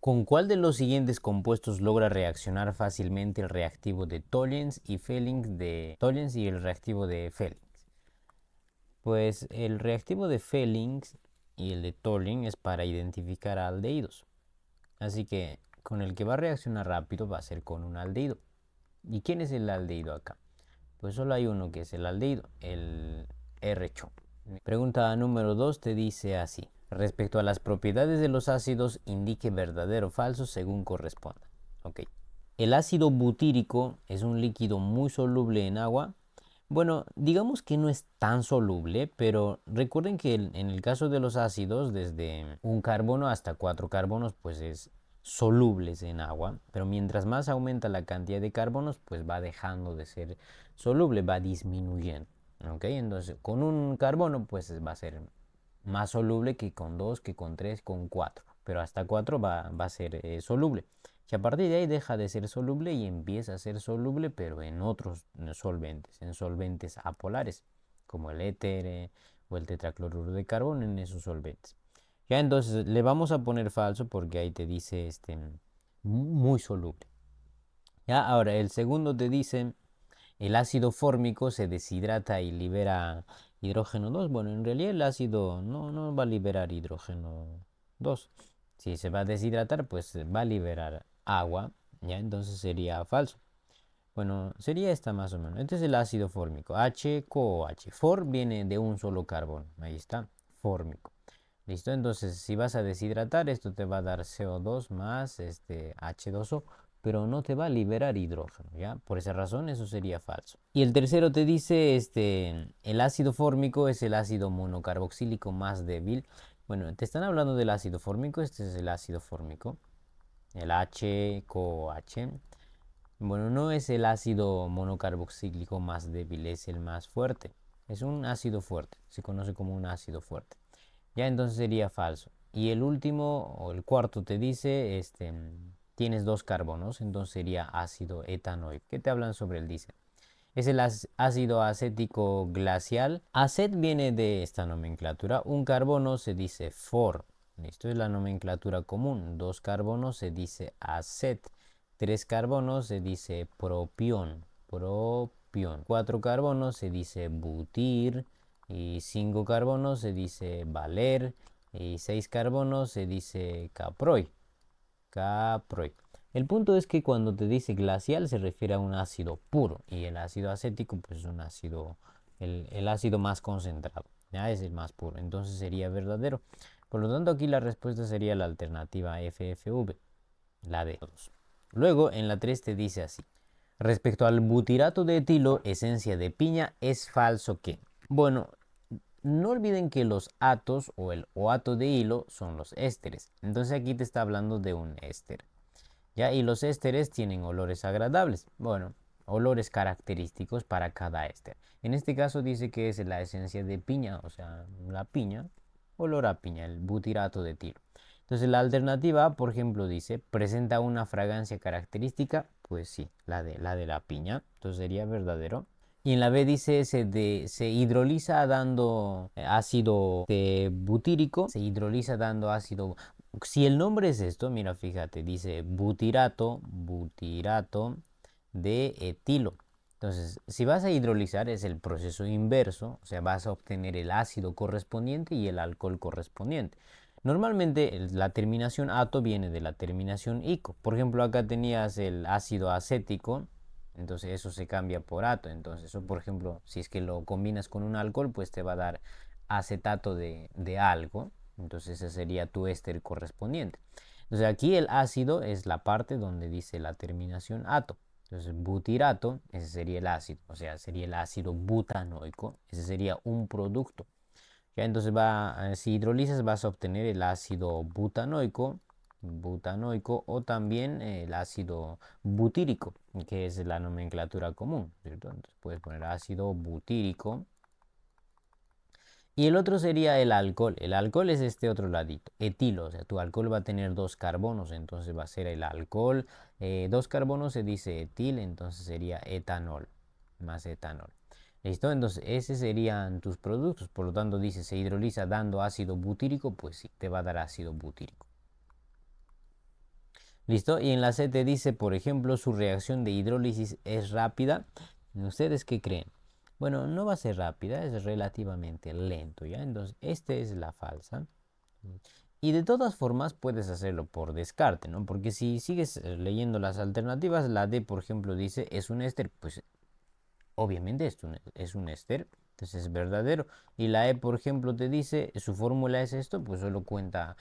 ¿Con cuál de los siguientes compuestos logra reaccionar fácilmente el reactivo de Tollens y el reactivo de Fehlings? Pues el reactivo de Fehlings y el de Tollens es para identificar aldehídos. Así que con el que va a reaccionar rápido va a ser con un aldehído. ¿Y quién es el aldehído acá? Pues solo hay uno que es el aldehído, el R-cho. Pregunta número 2 te dice así. Respecto a las propiedades de los ácidos, indique verdadero o falso según corresponda. Ok. El ácido butírico es un líquido muy soluble en agua. Bueno, digamos que no es tan soluble, pero recuerden que en el caso de los ácidos, desde un carbono hasta 4 carbonos, pues es solubles en agua, pero mientras más aumenta la cantidad de carbonos, pues va dejando de ser soluble, va disminuyendo. ¿Ok? Entonces, con un carbono, pues va a ser más soluble que con 2, que con 3, con 4, pero hasta 4 va a ser soluble. Y a partir de ahí deja de ser soluble y empieza a ser soluble, pero en otros solventes, en solventes apolares, como el éter o el tetracloruro de carbono, en esos solventes. Ya entonces le vamos a poner falso porque ahí te dice muy soluble. Ya ahora el segundo te dice el ácido fórmico se deshidrata y libera hidrógeno 2. Bueno, en realidad el ácido no va a liberar hidrógeno 2. Si se va a deshidratar, pues va a liberar agua, ¿ya? Entonces sería falso. Bueno, sería esta más o menos. Este es el ácido fórmico, HCOH. For viene de un solo carbono, ahí está, fórmico. ¿Listo? Entonces, si vas a deshidratar, esto te va a dar CO2 más H2O, pero no te va a liberar hidrógeno, ¿ya? Por esa razón, eso sería falso. Y el tercero te dice, el ácido fórmico es el ácido monocarboxílico más débil. Bueno, te están hablando del ácido fórmico, este es el ácido fórmico, el HCOH. Bueno, no es el ácido monocarboxílico más débil, es el más fuerte. Es un ácido fuerte, se conoce como un ácido fuerte. Ya entonces sería falso. Y el último o el cuarto te dice, tienes 2 carbonos, entonces sería ácido etanoico. ¿Qué te hablan sobre el dice? Es el ácido acético glacial. Acet viene de esta nomenclatura. Un carbono se dice for. Esto es la nomenclatura común. 2 carbonos se dice acet. 3 carbonos se dice propión. Propión. 4 carbonos se dice butir. Y 5 carbonos se dice valer. Y 6 carbonos se dice caproy. Caproy. El punto es que cuando te dice glacial se refiere a un ácido puro y el ácido acético pues es un ácido, el ácido más concentrado, ya es el más puro, entonces sería verdadero. Por lo tanto aquí la respuesta sería la alternativa FFV, la de todos. Luego en la 3 te dice así, respecto al butirato de etilo, esencia de piña, es falso que, bueno, no olviden que los atos o el oato de hilo son los ésteres, entonces aquí te está hablando de un éster. ¿Ya? Y los ésteres tienen olores agradables. Bueno, olores característicos para cada éster. En este caso dice que es la esencia de piña, o sea, la piña, olor a piña, el butirato de tilo. Entonces la alternativa A, por ejemplo, dice, presenta una fragancia característica, pues sí, la de la piña, entonces sería verdadero. Y en la B dice se hidroliza dando ácido butírico, se hidroliza dando ácido. Si el nombre es esto, mira, fíjate, dice butirato de etilo. Entonces, si vas a hidrolizar es el proceso inverso, o sea, vas a obtener el ácido correspondiente y el alcohol correspondiente. Normalmente la terminación ato viene de la terminación ico. Por ejemplo, acá tenías el ácido acético, entonces eso se cambia por ato. Entonces, eso, por ejemplo, si es que lo combinas con un alcohol, pues te va a dar acetato de algo. Entonces ese sería tu éster correspondiente. Entonces aquí el ácido es la parte donde dice la terminación ato. Entonces butirato, ese sería el ácido, o sea, sería el ácido butanoico, ese sería un producto. Ya entonces si hidrolizas vas a obtener el ácido butanoico o también el ácido butírico, que es la nomenclatura común, ¿cierto? Entonces puedes poner ácido butírico. Y el otro sería el alcohol. El alcohol es este otro ladito, etilo. O sea, tu alcohol va a tener 2 carbonos, entonces va a ser el alcohol. 2 carbonos se dice etil, entonces sería etanol, más etanol. ¿Listo? Entonces, esos serían tus productos. Por lo tanto, dice, se hidroliza dando ácido butírico, pues sí, te va a dar ácido butírico. ¿Listo? Y en la C te dice, por ejemplo, su reacción de hidrólisis es rápida. ¿Ustedes qué creen? Bueno, no va a ser rápida, es relativamente lento, ¿ya? Entonces, esta es la falsa. Y de todas formas puedes hacerlo por descarte, ¿no? Porque si sigues leyendo las alternativas, la D, por ejemplo, dice es un éster, pues obviamente es un éster, entonces es verdadero. Y la E, por ejemplo, te dice su fórmula es esto, pues solo cuenta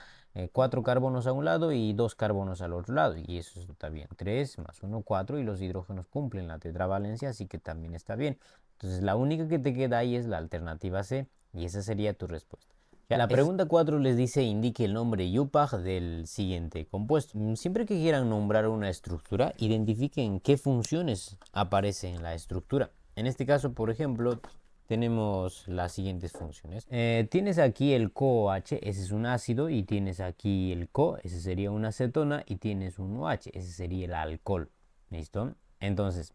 4 carbonos a un lado y 2 carbonos al otro lado. Y eso está bien. 3 más 1, 4 y los hidrógenos cumplen la tetravalencia, así que también está bien. Entonces la única que te queda ahí es la alternativa C y esa sería tu respuesta. Ya, la pregunta 4 les dice indique el nombre YUPAC del siguiente compuesto. Siempre que quieran nombrar una estructura, identifiquen qué funciones aparecen en la estructura. En este caso, por ejemplo, tenemos las siguientes funciones. Tienes aquí el COOH, ese es un ácido, y tienes aquí el CO, ese sería una acetona, y tienes un OH, ese sería el alcohol. ¿Listo? Entonces,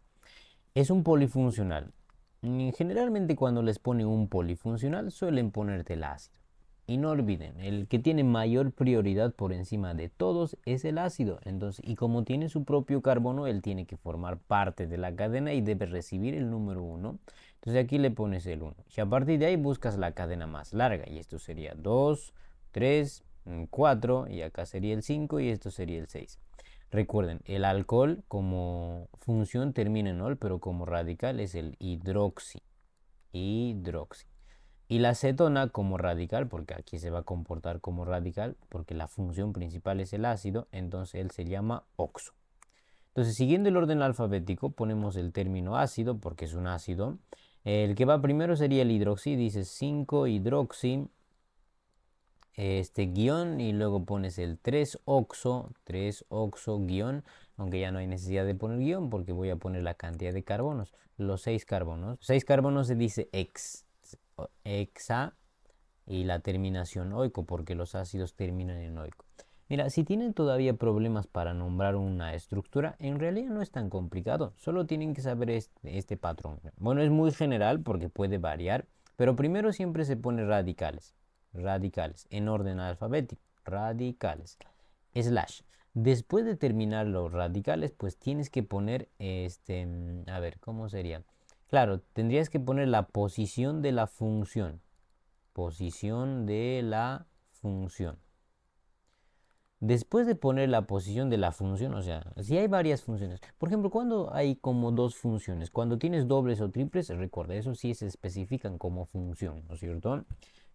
es un polifuncional. Generalmente cuando les ponen un polifuncional suelen ponerte el ácido. Y no olviden, el que tiene mayor prioridad por encima de todos es el ácido. Entonces, y como tiene su propio carbono, él tiene que formar parte de la cadena y debe recibir el número 1. Entonces aquí le pones el 1. Y a partir de ahí buscas la cadena más larga. Y esto sería 2, 3, 4. Y acá sería el 5 y esto sería el 6. Recuerden, el alcohol como función termina en ol, pero como radical es el hidroxi. Hidroxi. Y la acetona como radical, porque aquí se va a comportar como radical, porque la función principal es el ácido, entonces él se llama oxo. Entonces, siguiendo el orden alfabético, ponemos el término ácido, porque es un ácido. El que va primero sería el hidroxi, dice 5-hidroxi, guión, y luego pones el 3-oxo guión, aunque ya no hay necesidad de poner guión, porque voy a poner la cantidad de carbonos, los 6 carbonos. 6 carbonos se dice hexa, y la terminación oico, porque los ácidos terminan en oico. Mira, si tienen todavía problemas para nombrar una estructura, en realidad no es tan complicado, solo tienen que saber este patrón. Bueno, es muy general porque puede variar, pero primero siempre se pone radicales, radicales, en orden alfabético, radicales, slash. Después de terminar los radicales, pues tienes que poner, a ver, ¿cómo sería? Claro, tendrías que poner la posición de la función, posición de la función. Después de poner la posición de la función, o sea, si hay varias funciones, por ejemplo, cuando hay como dos funciones, cuando tienes dobles o triples, recuerda, eso sí se especifican como función, ¿no es cierto?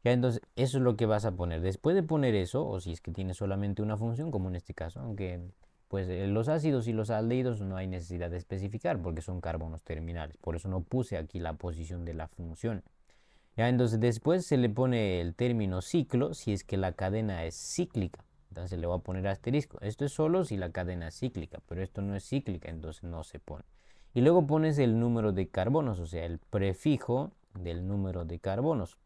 Ya entonces, eso es lo que vas a poner. Después de poner eso, o si es que tienes solamente una función, como en este caso, aunque pues los ácidos y los aldehídos no hay necesidad de especificar porque son carbonos terminales, por eso no puse aquí la posición de la función. Ya, entonces después se le pone el término ciclo si es que la cadena es cíclica. Entonces le voy a poner asterisco. Esto es solo si la cadena es cíclica, pero esto no es cíclica, entonces no se pone. Y luego pones el número de carbonos, o sea, el prefijo del número de carbonos.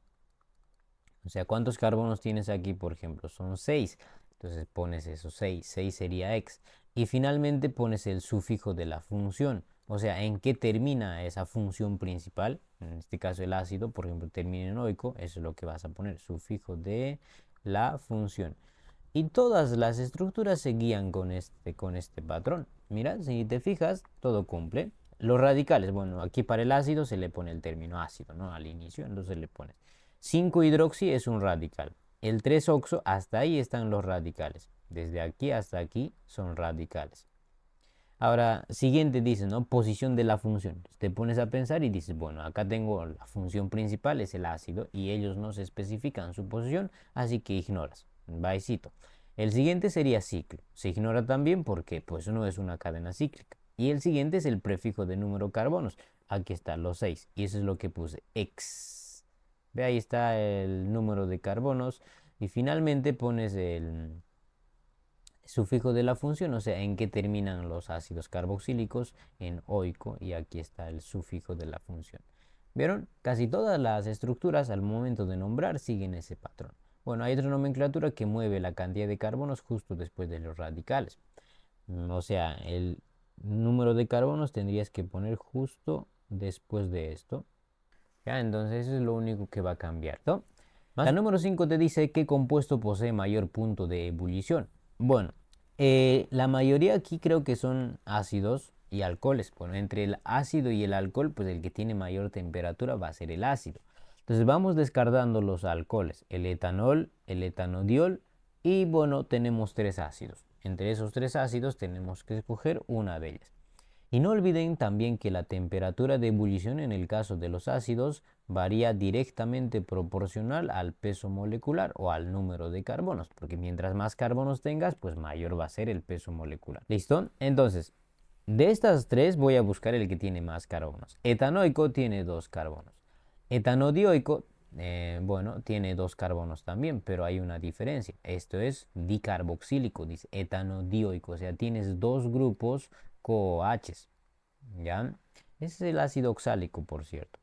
O sea, ¿cuántos carbonos tienes aquí, por ejemplo? Son 6. Entonces pones esos 6. 6 sería x. Y finalmente pones el sufijo de la función. O sea, ¿en qué termina esa función principal? En este caso el ácido, por ejemplo, termina en oico. Eso es lo que vas a poner, sufijo de la función. Y todas las estructuras se guían con este patrón. Mira, si te fijas, todo cumple. Los radicales, bueno, aquí para el ácido se le pone el término ácido, ¿no? Al inicio, entonces le pones 5-hidroxi es un radical. El 3-oxo, hasta ahí están los radicales. Desde aquí hasta aquí son radicales. Ahora, siguiente dice, ¿no? Posición de la función. Te pones a pensar y dices, bueno, acá tengo la función principal, es el ácido, y ellos no se especifican su posición, así que ignoras. Baicito. El siguiente sería ciclo. Se ignora también porque pues no es una cadena cíclica. Y el siguiente es el prefijo de número carbonos. Aquí está los 6. Y eso es lo que puse, X. Ve, ahí está el número de carbonos. Y finalmente pones el sufijo de la función, o sea, en qué terminan los ácidos carboxílicos, en oico, y aquí está el sufijo de la función. ¿Vieron? Casi todas las estructuras al momento de nombrar siguen ese patrón. Bueno, hay otra nomenclatura que mueve la cantidad de carbonos justo después de los radicales. O sea, el número de carbonos tendrías que poner justo después de esto. ¿Ya? Entonces eso es lo único que va a cambiar, ¿no? La número 5 te dice qué compuesto posee mayor punto de ebullición. Bueno, La mayoría aquí creo que son ácidos y alcoholes. Bueno, entre el ácido y el alcohol, pues el que tiene mayor temperatura va a ser el ácido. Entonces vamos descartando los alcoholes, el etanol, el etanodiol y bueno, tenemos tres ácidos. Entre esos tres ácidos tenemos que escoger una de ellas. Y no olviden también que la temperatura de ebullición en el caso de los ácidos varía directamente proporcional al peso molecular o al número de carbonos, porque mientras más carbonos tengas, pues mayor va a ser el peso molecular. ¿Listo? Entonces, de estas tres voy a buscar el que tiene más carbonos. Etanoico tiene dos carbonos. Etanodioico, bueno, tiene dos carbonos también, pero hay una diferencia. Esto es dicarboxílico, dice etanodioico, o sea, tienes dos grupos COOH, ¿ya? Ese es el ácido oxálico, por cierto.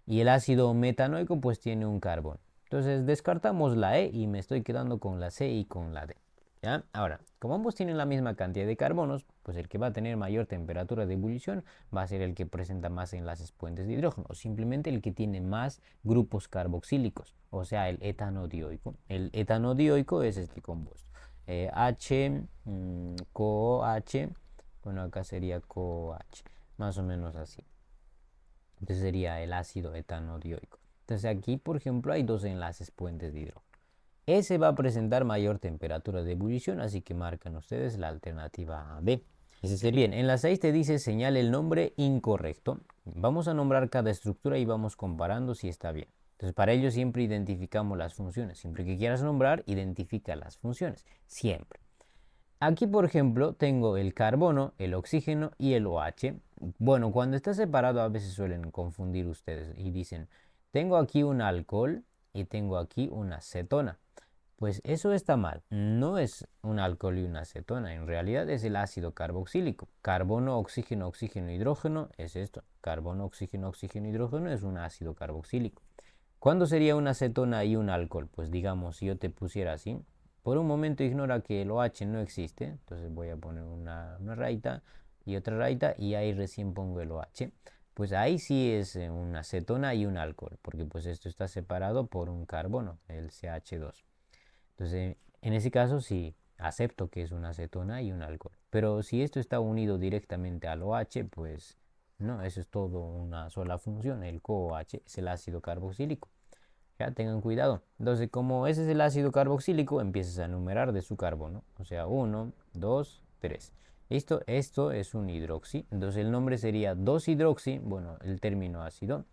Y el ácido metanoico pues tiene un carbono. Entonces descartamos la E y me estoy quedando con la C y con la D. ¿Ya? Ahora, como ambos tienen la misma cantidad de carbonos, pues el que va a tener mayor temperatura de ebullición va a ser el que presenta más enlaces puentes de hidrógeno, o simplemente el que tiene más grupos carboxílicos, o sea, el etanodioico. El etanodioico es este compuesto. H, COOH, bueno, acá sería COOH, más o menos así. Entonces sería el ácido etanodioico. Entonces aquí, por ejemplo, hay dos enlaces puentes de hidrógeno. Ese va a presentar mayor temperatura de ebullición, así que marcan ustedes la alternativa B. Ese sería bien. En la 6 te dice señale el nombre incorrecto. Vamos a nombrar cada estructura y vamos comparando si está bien. Entonces para ello siempre identificamos las funciones. Siempre que quieras nombrar, identifica las funciones. Siempre. Aquí, por ejemplo, tengo el carbono, el oxígeno y el OH. Bueno, cuando está separado a veces suelen confundir ustedes y dicen, tengo aquí un alcohol y tengo aquí una cetona. Pues eso está mal. No es un alcohol y una acetona. En realidad es el ácido carboxílico. Carbono, oxígeno, oxígeno, hidrógeno es esto. Carbono, oxígeno, oxígeno, hidrógeno es un ácido carboxílico. ¿Cuándo sería una acetona y un alcohol? Pues digamos, si yo te pusiera así, por un momento ignora que el OH no existe, entonces voy a poner una rayita y otra rayita y ahí recién pongo el OH. Pues ahí sí es una acetona y un alcohol, porque pues esto está separado por un carbono, el CH2. Entonces, en ese caso sí acepto que es una acetona y un alcohol. Pero si esto está unido directamente al OH, pues no, eso es todo una sola función. El COOH es el ácido carboxílico. Ya tengan cuidado. Entonces, como ese es el ácido carboxílico, empiezas a numerar de su carbono. O sea, 1, 2, 3. ¿Listo? Esto es un hidroxi. Entonces el nombre sería 2-hidroxi, bueno, el término ácido.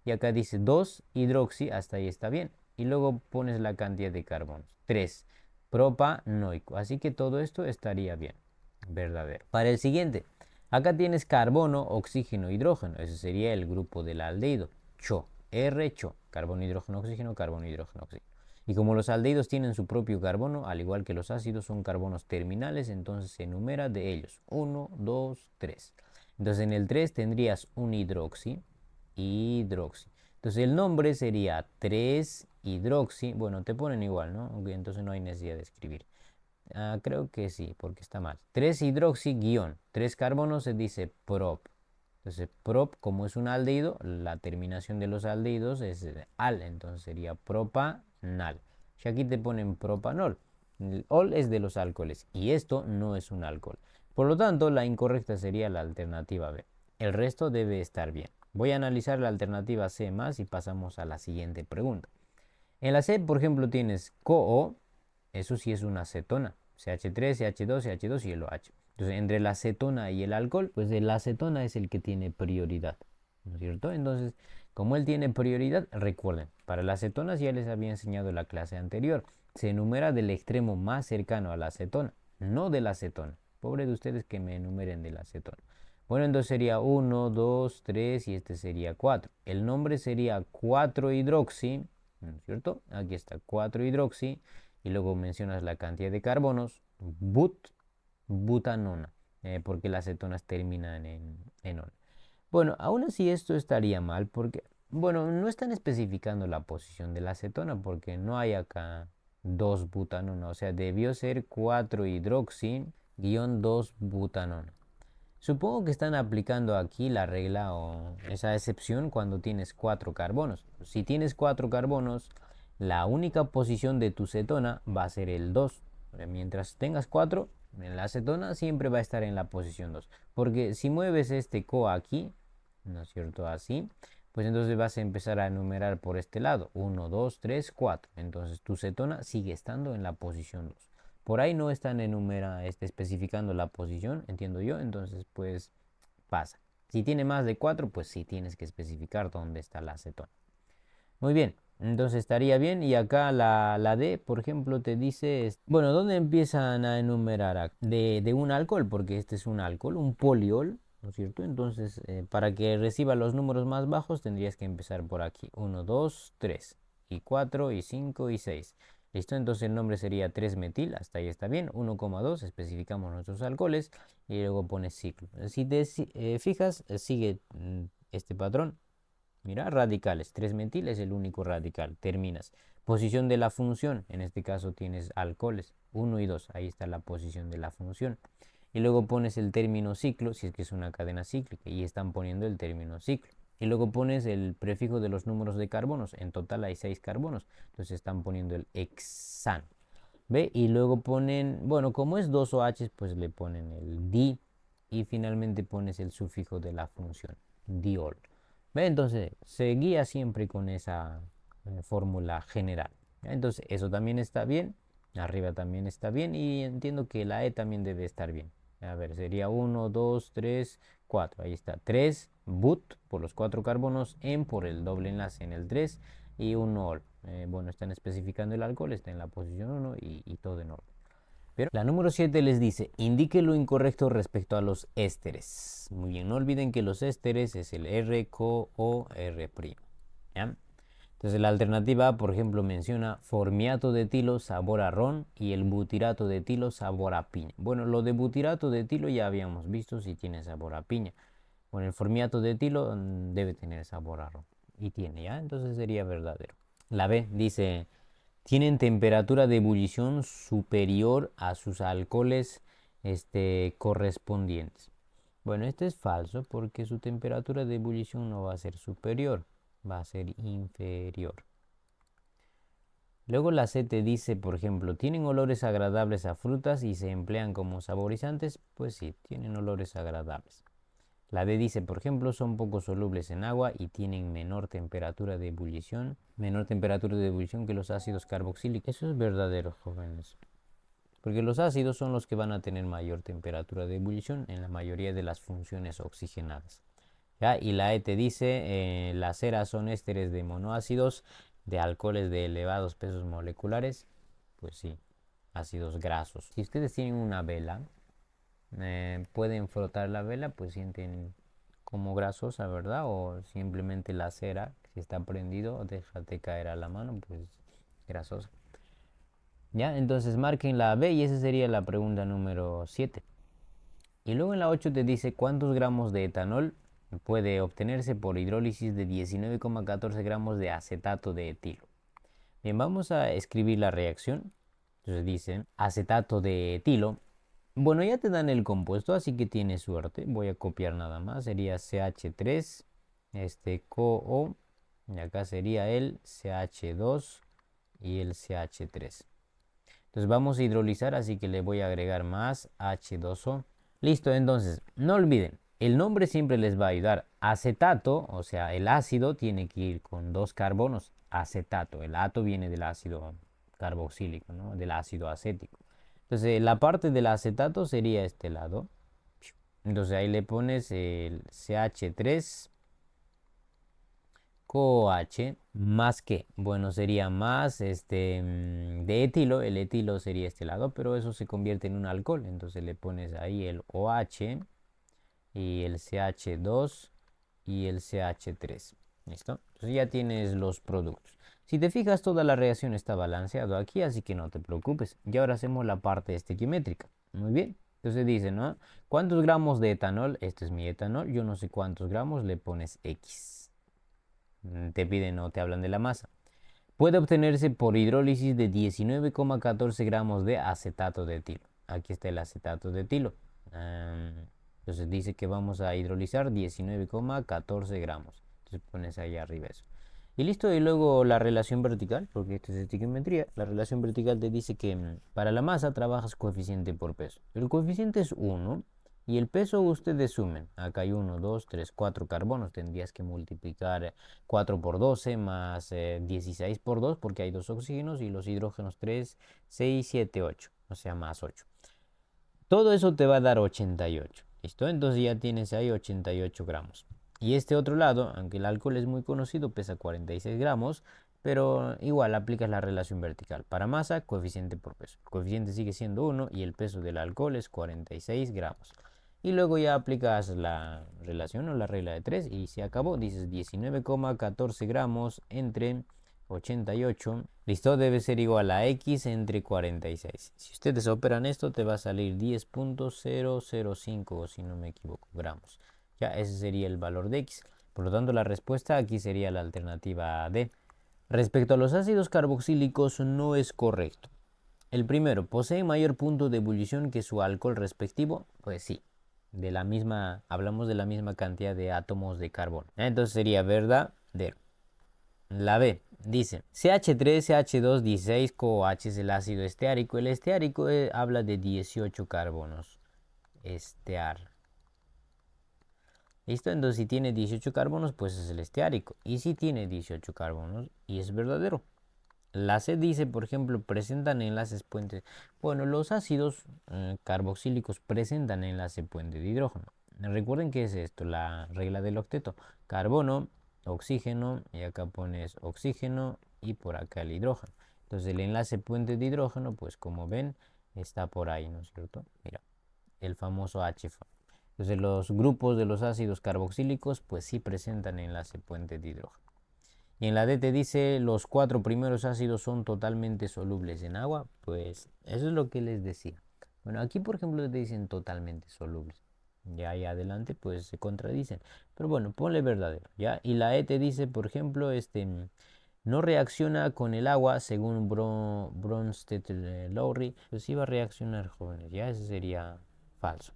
Y acá dice 2-hidroxi, hasta ahí está bien. Y luego pones la cantidad de carbonos. 3. Propanoico. Así que todo esto estaría bien. Verdadero. Para el siguiente, acá tienes carbono, oxígeno, hidrógeno. Ese sería el grupo del aldehído. CHO. R-CHO. Carbono, hidrógeno, oxígeno, carbono, hidrógeno, oxígeno. Y como los aldehídos tienen su propio carbono, al igual que los ácidos son carbonos terminales, entonces se enumera de ellos. 1, 2, 3. Entonces en el 3 tendrías un hidroxi. Hidroxi. Entonces el nombre sería 3-hidroxi. Bueno, te ponen igual, ¿no? Entonces no hay necesidad de escribir. Creo que sí, porque está mal. 3-hidroxi guión. 3 carbonos se dice prop. Entonces, prop, como es un aldehído, la terminación de los aldehídos es al, entonces sería propanal. Y aquí te ponen propanol. El ol es de los alcoholes y esto no es un alcohol. Por lo tanto, la incorrecta sería la alternativa B. El resto debe estar bien. Voy a analizar la alternativa C más y pasamos a la siguiente pregunta. En la C, por ejemplo, tienes CoO, eso sí es una acetona, CH3, CH2, CH2 y el OH. Entonces, entre la acetona y el alcohol, pues la acetona es el que tiene prioridad, ¿no es cierto? Entonces, como él tiene prioridad, recuerden, para las acetonas ya les había enseñado en la clase anterior, se enumera del extremo más cercano a la acetona, no de la acetona. Pobre de ustedes que me enumeren de la acetona. Bueno, entonces sería 1, 2, 3 y este sería 4. El nombre sería 4-hidroxi, ¿no es cierto? Aquí está 4-hidroxi y luego mencionas la cantidad de carbonos, butanona, porque las cetonas terminan en ona. Bueno, aún así esto estaría mal porque, bueno, no están especificando la posición de la acetona porque no hay acá 2-butanona, o sea, debió ser 4-hidroxi-2-butanona. Supongo que están aplicando aquí la regla o esa excepción cuando tienes 4 carbonos. Si tienes 4 carbonos, la única posición de tu cetona va a ser el 2. Mientras tengas 4, La acetona siempre va a estar en la posición 2. Porque si mueves este CO aquí, ¿no es cierto? Así, pues entonces vas a empezar a enumerar por este lado. 1, 2, 3, 4. Entonces tu cetona sigue estando en la posición 2. Por ahí no están especificando la posición, entiendo yo. Entonces, pues pasa. Si tiene más de 4, pues sí tienes que especificar dónde está la acetona. Muy bien, entonces estaría bien. Y acá la D, por ejemplo, te dice, bueno, ¿dónde empiezan a enumerar? De un alcohol, porque este es un alcohol, un poliol, ¿no es cierto? Entonces, para que reciba los números más bajos, tendrías que empezar por aquí. 1, 2, 3, y 4, y 5, y 6. ¿Listo? Entonces el nombre sería 3-metil, hasta ahí está bien. 1,2, especificamos nuestros alcoholes y luego pones ciclo. Si te fijas, sigue este patrón. Mira, radicales. 3-metil es el único radical. Terminas. Posición de la función. En este caso tienes alcoholes. 1 y 2. Ahí está la posición de la función. Y luego pones el término ciclo, si es que es una cadena cíclica. Y están poniendo el término ciclo. Y luego pones el prefijo de los números de carbonos. En total hay 6 carbonos. Entonces están poniendo el hexano. ¿Ve? Y luego ponen, bueno, como es 2 OH, pues le ponen el di. Y finalmente pones el sufijo de la función. Diol. ¿Ve? Entonces se guía siempre con esa fórmula general. ¿Ya? Entonces eso también está bien. Arriba también está bien. Y entiendo que la E también debe estar bien. A ver, sería 1, 2, 3, 4. Ahí está. 3 but por los 4 carbonos, en por el doble enlace en el 3 y un ol. Bueno, están especificando el alcohol, está en la posición 1 y todo en orden. Pero la número 7 les dice, indique lo incorrecto respecto a los ésteres. Muy bien, no olviden que los ésteres es el R, CO o R'. ¿Ya? Entonces la alternativa A, por ejemplo, menciona formiato de etilo sabor a ron y el butirato de etilo sabor a piña. Bueno, lo de butirato de etilo ya habíamos visto si tiene sabor a piña. Bueno, el formiato de etilo debe tener sabor a ron. Y tiene, ¿ya? Entonces sería verdadero. La B dice, tienen temperatura de ebullición superior a sus alcoholes correspondientes. Bueno, este es falso porque su temperatura de ebullición no va a ser superior, va a ser inferior. Luego la C te dice, por ejemplo, ¿tienen olores agradables a frutas y se emplean como saborizantes? Pues sí, tienen olores agradables. La D dice, por ejemplo, son poco solubles en agua y tienen menor temperatura de ebullición que los ácidos carboxílicos. Eso es verdadero, jóvenes. Porque los ácidos son los que van a tener mayor temperatura de ebullición en la mayoría de las funciones oxigenadas. ¿Ya? Y la E te dice, las ceras son ésteres de monoácidos de alcoholes de elevados pesos moleculares. Pues sí, ácidos grasos. Si ustedes tienen una vela, pueden frotar la vela, pues sienten como grasosa, ¿verdad? O simplemente la cera, si está prendido, déjate caer a la mano, pues grasosa. ¿Ya? Entonces marquen la B y esa sería la pregunta número 7. Y luego en la 8 te dice cuántos gramos de etanol puede obtenerse por hidrólisis de 19,14 gramos de acetato de etilo. Bien, vamos a escribir la reacción. Entonces dice acetato de etilo. Bueno, ya te dan el compuesto, así que tienes suerte. Voy a copiar nada más. Sería CH3, COO, y acá sería el CH2 y el CH3. Entonces vamos a hidrolizar, así que le voy a agregar más H2O. Listo, entonces, no olviden, el nombre siempre les va a ayudar. Acetato, o sea, el ácido tiene que ir con 2 carbonos. Acetato, el ato viene del ácido carboxílico, ¿no? Del ácido acético. Entonces, la parte del acetato sería este lado. Entonces ahí le pones el CH3 COH más que, bueno, sería más de etilo, el etilo sería este lado, pero eso se convierte en un alcohol, entonces le pones ahí el OH y el CH2 y el CH3. ¿Listo? Entonces ya tienes los productos. Si te fijas, toda la reacción está balanceado aquí, así que no te preocupes. Y ahora hacemos la parte estequiométrica. Muy bien. Entonces dice, ¿no? ¿Cuántos gramos de etanol? Este es mi etanol. Yo no sé cuántos gramos, le pones X. Te piden o te hablan de la masa. Puede obtenerse por hidrólisis de 19,14 gramos de acetato de etilo. Aquí está el acetato de etilo. Entonces dice que vamos a hidrolizar 19,14 gramos. Entonces pones ahí arriba eso. Y listo, y luego la relación vertical, porque esto es estiquiometría. La relación vertical te dice que para la masa trabajas coeficiente por peso. El coeficiente es 1 y el peso ustedes sumen. Acá hay 1, 2, 3, 4 carbonos. Tendrías que multiplicar 4 por 12 más 16 por 2 porque hay dos oxígenos y los hidrógenos 3, 6, 7, 8. O sea, más 8. Todo eso te va a dar 88. ¿Listo? Entonces ya tienes ahí 88 gramos. Y este otro lado, aunque el alcohol es muy conocido, pesa 46 gramos, pero igual aplicas la relación vertical. Para masa, coeficiente por peso. El coeficiente sigue siendo 1 y el peso del alcohol es 46 gramos. Y luego ya aplicas la relación o la regla de 3 y se acabó. Dices 19,14 gramos entre 88. Listo, debe ser igual a x entre 46. Si ustedes operan esto, te va a salir 10,005, si no me equivoco, gramos. Ya, ese sería el valor de x. Por lo tanto, la respuesta aquí sería la alternativa D. Respecto a los ácidos carboxílicos, no es correcto. El primero, ¿posee mayor punto de ebullición que su alcohol respectivo? Pues sí. Hablamos de la misma cantidad de átomos de carbono. Entonces sería verdadero. La B dice CH3, CH2, 16, COH es el ácido esteárico. El esteárico habla de 18 carbonos. Estear. ¿Listo? Entonces si tiene 18 carbonos, pues es el esteárico. Y si tiene 18 carbonos, y es verdadero. La C dice, por ejemplo, presentan enlaces puentes. Bueno, los ácidos carboxílicos presentan enlace puente de hidrógeno. Recuerden que es esto, la regla del octeto. Carbono, oxígeno, y acá pones oxígeno y por acá el hidrógeno. Entonces el enlace puente de hidrógeno, pues como ven, está por ahí, ¿no es cierto? Mira, el famoso H. Entonces los grupos de los ácidos carboxílicos, pues sí presentan enlace puente de hidrógeno. Y en la D te dice los 4 primeros ácidos son totalmente solubles en agua. Pues eso es lo que les decía. Bueno, aquí por ejemplo te dicen totalmente solubles. Ya ahí adelante pues se contradicen. Pero bueno, ponle verdadero. ¿Ya? Y la E te dice, por ejemplo, no reacciona con el agua según Bronsted-Lowry. Pues sí va a reaccionar, jóvenes. Ya ese sería falso.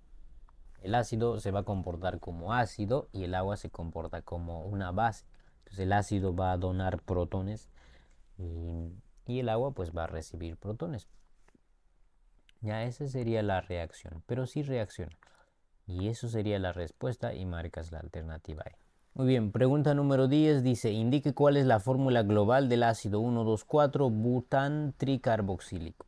El ácido se va a comportar como ácido y el agua se comporta como una base. Entonces el ácido va a donar protones y el agua pues va a recibir protones. Ya esa sería la reacción, pero sí reacciona. Y eso sería la respuesta y marcas la alternativa E. Muy bien, pregunta número 10 dice, indique cuál es la fórmula global del ácido 1,2,4 bután tricarboxílico.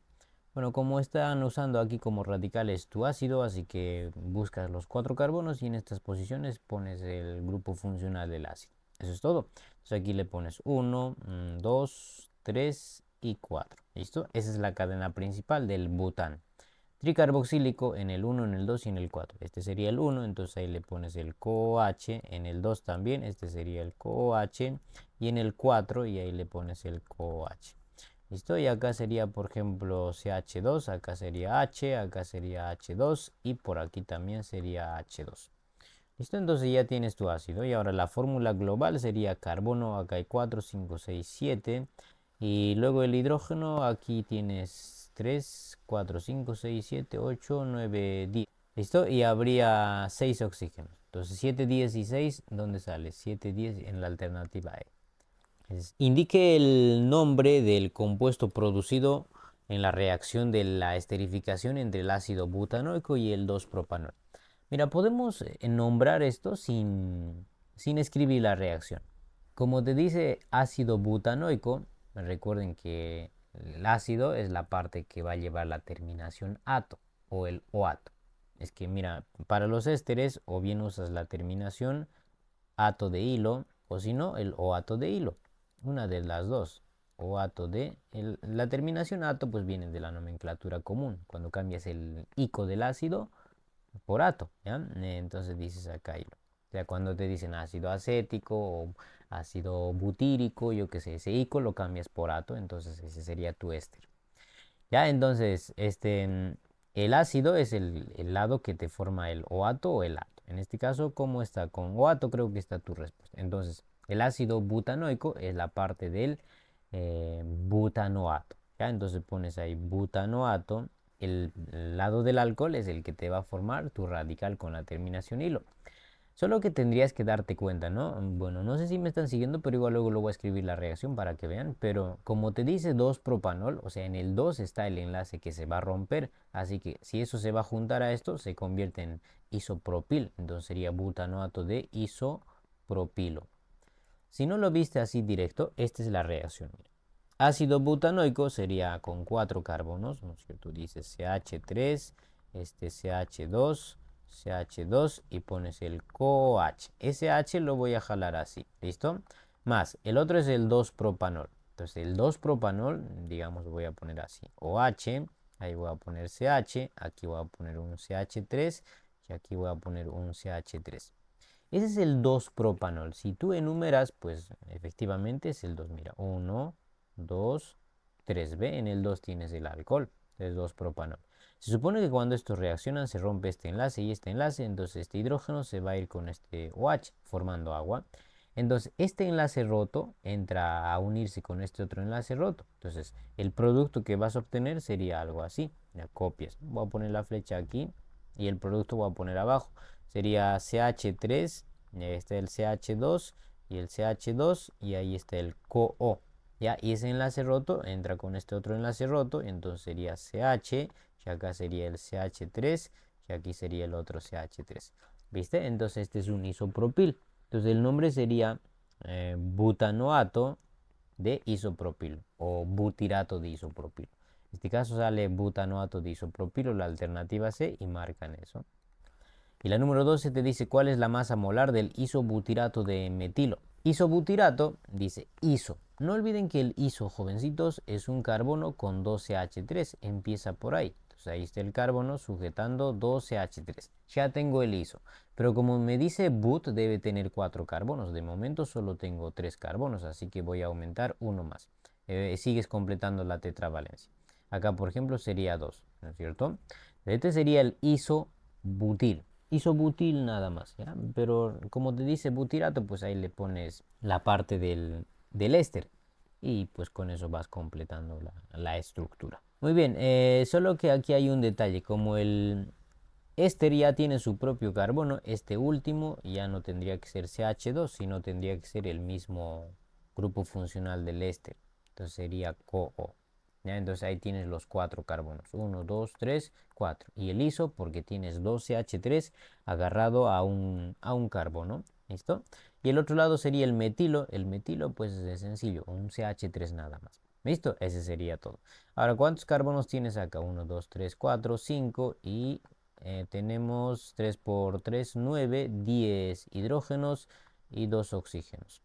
Bueno, como están usando aquí como radicales tu ácido, así que buscas los 4 carbonos y en estas posiciones pones el grupo funcional del ácido. Eso es todo. Entonces aquí le pones 1, 2, 3 y 4. ¿Listo? Esa es la cadena principal del bután. Tricarboxílico en el 1, en el 2 y en el 4. Este sería el 1, entonces ahí le pones el COH. En el 2 también, este sería el COH. Y en el 4, y ahí le pones el COH. ¿Listo? Y acá sería, por ejemplo, CH2, acá sería H, acá sería H2 y por aquí también sería H2. ¿Listo? Entonces ya tienes tu ácido. Y ahora la fórmula global sería carbono, acá hay 4, 5, 6, 7. Y luego el hidrógeno, aquí tienes 3, 4, 5, 6, 7, 8, 9, 10. ¿Listo? Y habría 6 oxígenos. Entonces 7, 10 y 6, ¿dónde sale? 7, 10 en la alternativa E. Indique el nombre del compuesto producido en la reacción de la esterificación entre el ácido butanoico y el 2-propanol. Mira, podemos nombrar esto sin escribir la reacción. Como te dice ácido butanoico, recuerden que el ácido es la parte que va a llevar la terminación ato o el oato. Es que mira, para los ésteres o bien usas la terminación ato de hilo o si no el oato de hilo. Una de las dos. Oato de... la terminación ato pues viene de la nomenclatura común. Cuando cambias el ico del ácido por ato, ¿ya? Entonces dices acá hilo. O sea, cuando te dicen ácido acético o ácido butírico, yo qué sé, ese ico lo cambias por ato, entonces ese sería tu éster. Ya, entonces, el ácido es el lado que te forma el oato o el ato. En este caso, ¿cómo está? Con oato creo que está tu respuesta. Entonces, el ácido butanoico es la parte del butanoato. ¿Ya? Entonces pones ahí butanoato. El lado del alcohol es el que te va a formar tu radical con la terminación hilo. Solo que tendrías que darte cuenta, ¿no? Bueno, no sé si me están siguiendo, pero igual luego lo voy a escribir la reacción para que vean. Pero como te dice 2-propanol, o sea, en el 2 está el enlace que se va a romper. Así que si eso se va a juntar a esto, se convierte en isopropil. Entonces sería butanoato de isopropilo. Si no lo viste así directo, esta es la reacción. Mira. Ácido butanoico sería con 4 carbonos, ¿no es cierto? Dice CH3, este CH2, CH2 y pones el COH. Ese H lo voy a jalar así, ¿listo? Más, el otro es el 2-propanol. Entonces el 2-propanol, digamos, voy a poner así, OH, ahí voy a poner CH, aquí voy a poner un CH3 y aquí voy a poner un CH3. Ese es el 2-propanol. Si tú enumeras, pues efectivamente es el 2. Mira, 1, 2, 3. ¿Ve? En el 2 tienes el alcohol, es 2-propanol. Se supone que cuando estos reaccionan se rompe este enlace y este enlace, entonces este hidrógeno se va a ir con este OH formando agua. Entonces este enlace roto entra a unirse con este otro enlace roto. Entonces el producto que vas a obtener sería algo así. Ya copias. Voy a poner la flecha aquí y el producto voy a poner abajo. Sería CH3, y ahí está el CH2 y el CH2 y ahí está el COO. ¿Ya? Y ese enlace roto entra con este otro enlace roto, entonces sería CH, y acá sería el CH3 y aquí sería el otro CH3. ¿Viste? Entonces este es un isopropil. Entonces el nombre sería butanoato de isopropilo o butirato de isopropilo. En este caso sale butanoato de isopropilo, la alternativa C, y marcan eso. Y la número 12 te dice cuál es la masa molar del isobutirato de metilo. Isobutirato dice iso. No olviden que el iso, jovencitos, es un carbono con 12H3. Empieza por ahí. Entonces ahí está el carbono sujetando 12H3. Ya tengo el iso. Pero como me dice but, debe tener 4 carbonos. De momento solo tengo 3 carbonos, así que voy a aumentar uno más. Sigues completando la tetravalencia. Acá, por ejemplo, sería 2, ¿no es cierto? Este sería el isobutil. Isobutil nada más, ¿ya? Pero como te dice butirato, pues ahí le pones la parte del éster y pues con eso vas completando la estructura. Muy bien, solo que aquí hay un detalle, como el éster ya tiene su propio carbono, este último ya no tendría que ser CH2, sino tendría que ser el mismo grupo funcional del éster, entonces sería CoO. ¿Ya? Entonces ahí tienes los 4 carbonos, 1, 2, 3, 4. Y el iso porque tienes 2CH3 agarrado a un carbono. ¿Listo? Y el otro lado sería el metilo pues es sencillo, un CH3 nada más. ¿Listo? Ese sería todo. Ahora, ¿cuántos carbonos tienes acá? 1, 2, 3, 4, 5 y tenemos 3 por 3, 9, 10 hidrógenos y 2 oxígenos.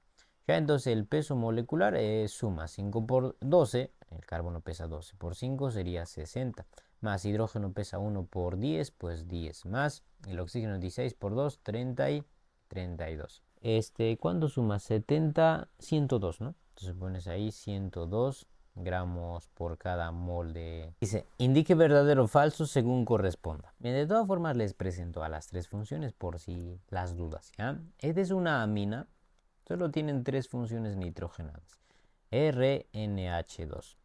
Ya entonces el peso molecular suma 5 por 12, el carbono pesa 12 por 5 sería 60, más hidrógeno pesa 1 por 10, pues 10 más, el oxígeno 16 por 2, 30 y 32. ¿Cuándo suma? 70, 102, ¿no? Entonces pones ahí 102 gramos por cada mol de... Dice, indique verdadero o falso según corresponda. Bien, de todas formas les presento a las 3 funciones por si las dudas, ¿ya? Esta es una amina. Solo tienen 3 funciones nitrogenadas. RNH2.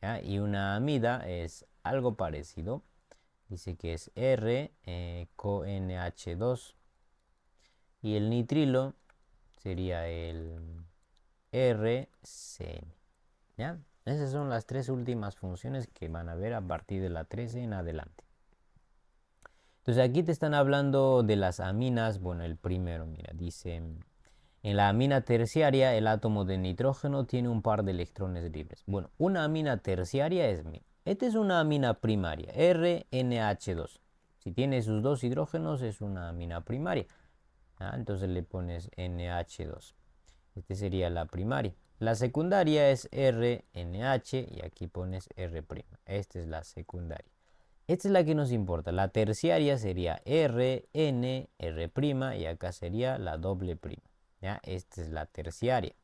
¿Ya? Y una amida es algo parecido. Dice que es R, CONH2. Y el nitrilo sería el RCN. ¿Ya? Esas son las 3 últimas funciones que van a ver a partir de la 13 en adelante. Entonces aquí te están hablando de las aminas. Bueno, el primero, mira, dice... En la amina terciaria, el átomo de nitrógeno tiene un par de electrones libres. Bueno, una amina terciaria es... Esta es una amina primaria, RNH2. Si tiene sus 2 hidrógenos, es una amina primaria. Entonces le pones NH2. Esta sería la primaria. La secundaria es RNH y aquí pones R'. Esta es la secundaria. Esta es la que nos importa. La terciaria sería RN, R' y acá sería la doble prima. ¿Ya? Esta es la terciaria.